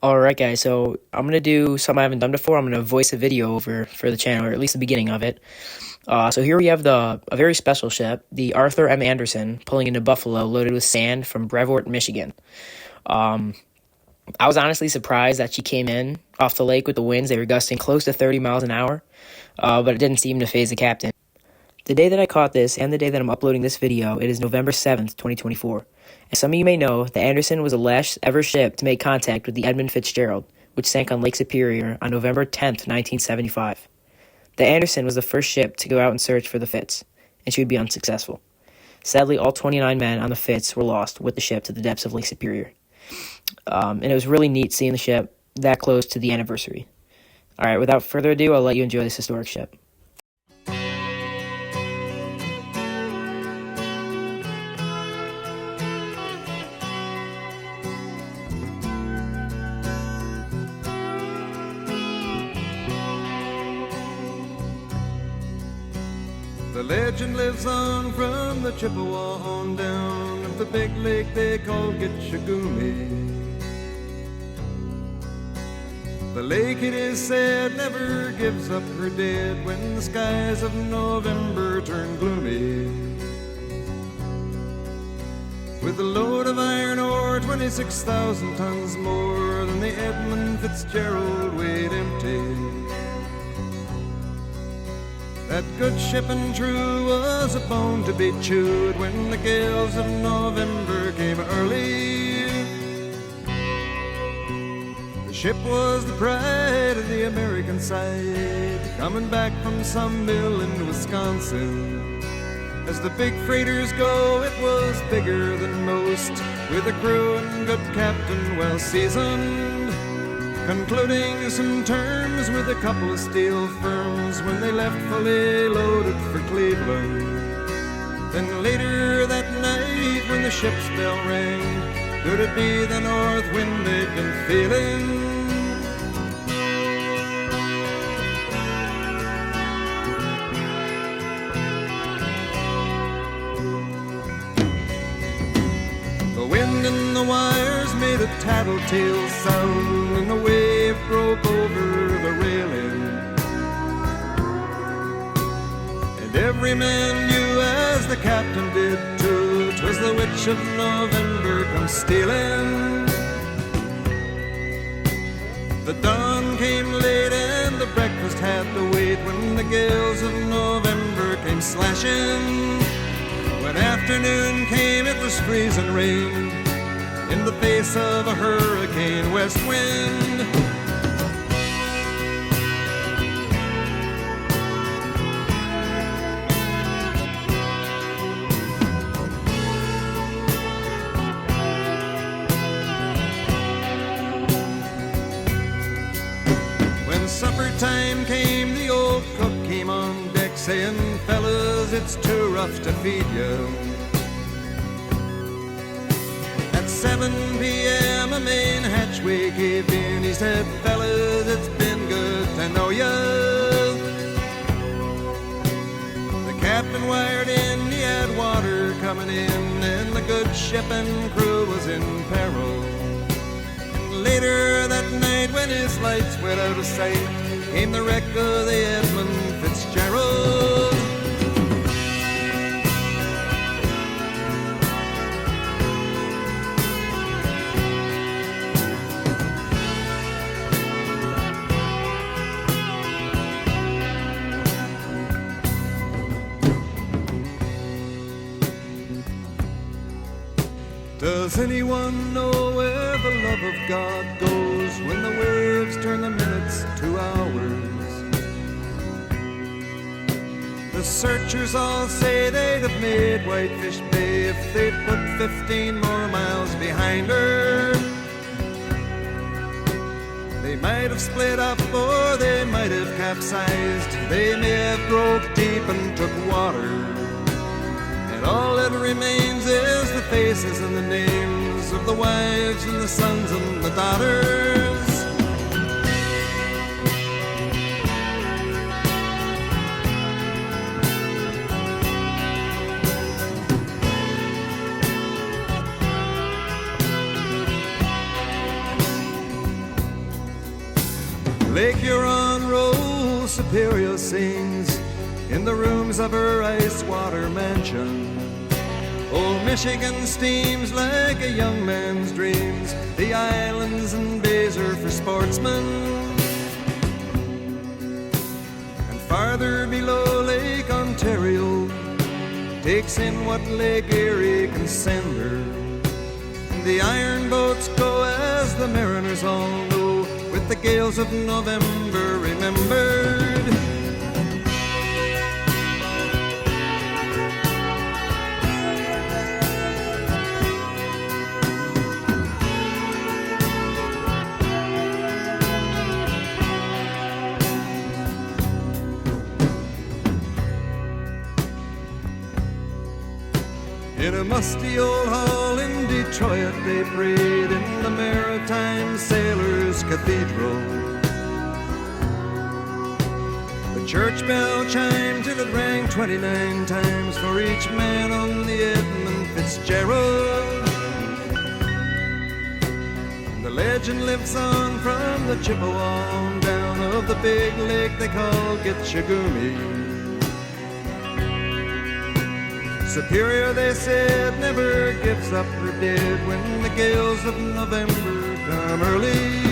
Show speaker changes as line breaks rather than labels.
Alright guys, so I'm going to do something I haven't done before. I'm going to voice a video over for the channel, or at least the beginning of it. So here we have a very special ship, the Arthur M. Anderson, pulling into Buffalo loaded with sand from Brevard, Michigan. I was honestly surprised that she came in off the lake with the winds. They were gusting close to 30 miles an hour, but it didn't seem to faze the captain. The day that I caught this, and the day that I'm uploading this video, it is November 7th, 2024. As some of you may know, the Anderson was the last ever ship to make contact with the Edmund Fitzgerald, which sank on Lake Superior on November 10th, 1975. The Anderson was the first ship to go out and search for the Fitz, and she would be unsuccessful. Sadly, all 29 men on the Fitz were lost with the ship to the depths of Lake Superior. And it was really neat seeing the ship that close to the anniversary. Alright, without further ado, I'll let you enjoy this historic ship.
The legend lives on from the Chippewa on down of the big lake they call Gitchagumi. The lake, it is said, never gives up her dead when the skies of November turn gloomy. With a load of iron ore, 26,000 tons more than the Edmund Fitzgerald weighed empty. That good ship and true was a bone to be chewed when the gales of November came early. The ship was the pride of the American side, coming back from some mill in Wisconsin. As the big freighters go, it was bigger than most, with a crew and good captain well seasoned, concluding some terms with a couple of steel firms when they left fully loaded for Cleveland. Then later that night when the ship's bell rang, could it be the north wind they'd been feeling? The wind in the wires made a tattletale sound, and the wave broke over the railing. And every man knew, as the captain did too, 'twas the witch of November come stealing. The dawn came late and the breakfast had to wait when the gales of November came slashing. When afternoon came, it was freezing rain in the face of a hurricane west wind. When supper time came, the old cook came on deck saying, "Fellas, it's too rough to feed you." At 7 p.m. a main hatchway gave in. He said, "Fellas, it's been good to know ya." The captain wired in, he had water coming in, and the good ship and crew was in peril. And later that night when his lights went out of sight, came the wreck of the Edmund Fitzgerald. Does anyone know where the love of God goes when the waves turn the minutes to hours? The searchers all say they'd have made Whitefish Bay if they'd put 15 more miles behind her. They might have split up or they might have capsized. They may have broke deep and took water. And all that remains is the faces and the names of the wives and the sons and the daughters. Lake Huron rolls, Superior sings in the rooms of her ice water mansion. Old Michigan steams like a young man's dreams. The islands and bays are for sportsmen. And farther below, Lake Ontario takes in what Lake Erie can send her. The iron boats go, as the mariners all know, with the gales of November remembered. In a musty old hall in Detroit they prayed in the Maritime Sailors' Cathedral. The church bell chimed till it rang 29 times for each man on the Edmund Fitzgerald. And the legend lives on from the Chippewa on down of the big lake they call Gitchagumi. Superior, they said, never gives up her dead when the gales of November come early.